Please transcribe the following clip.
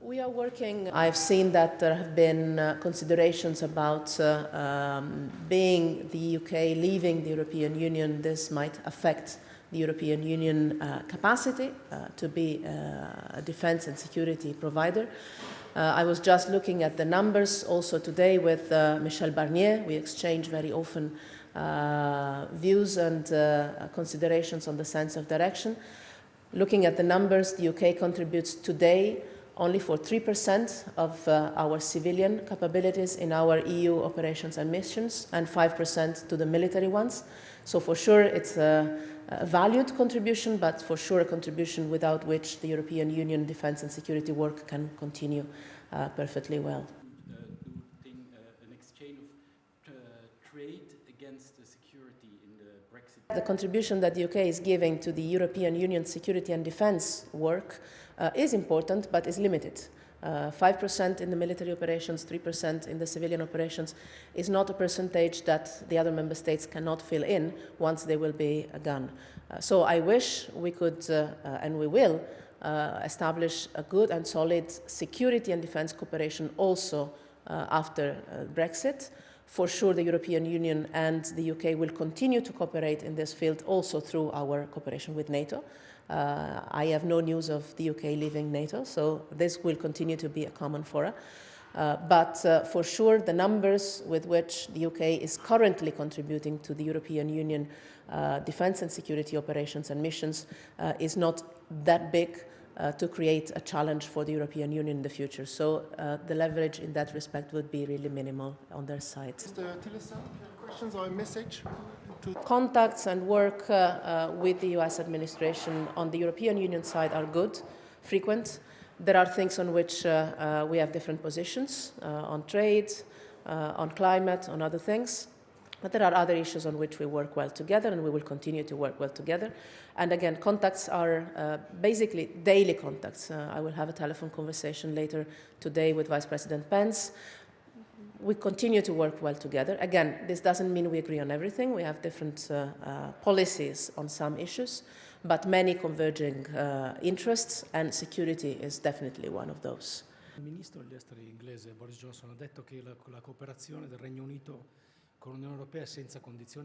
We are working. I've seen that there have been considerations about being the UK leaving the European Union. This might affect the European Union capacity to be a defense and security provider. I was just looking at the numbers also today with Michel Barnier. We exchange very often views and considerations on the sense of direction. Looking at the numbers, the UK contributes today only for 3% of our civilian capabilities in our EU operations and missions, and 5% to the military ones. So for sure it's a valued contribution, but for sure a contribution without which the European Union defense and security work can continue perfectly well. An exchange of trade against the security in the Brexit. The contribution that the UK is giving to the European Union security and defense work is important, but is limited. 5% in the military operations, 3% in the civilian operations is not a percentage that the other member states cannot fill in once they will be gone. So I wish we could, and we will, establish a good and solid security and defense cooperation also after Brexit. For sure, the European Union and the UK will continue to cooperate in this field also through our cooperation with NATO. I have no news of the UK leaving NATO, so this will continue to be a common fora. But for sure, the numbers with which the UK is currently contributing to the European Union defense and security operations and missions is not that big to create a challenge for the European Union in the future. So the leverage in that respect would be really minimal on their side. Mr. Tillerson, questions or a message? Contacts and work with the US administration on the European Union side are good, frequent. There are things on which we have different positions, on trade, on climate, on other things. But there are other issues on which we work well together, and we will continue to work well together. And again, contacts are basically daily contacts. I will have a telephone conversation later today with Vice President Pence. We continue to work well together. Again, this doesn't mean we agree on everything. We have different policies on some issues, but many converging interests, and security is definitely one of those. Il ministro degli esteri inglese Boris Johnson ha detto che la cooperazione del Regno Unito con l'Unione Europea è senza condizioni.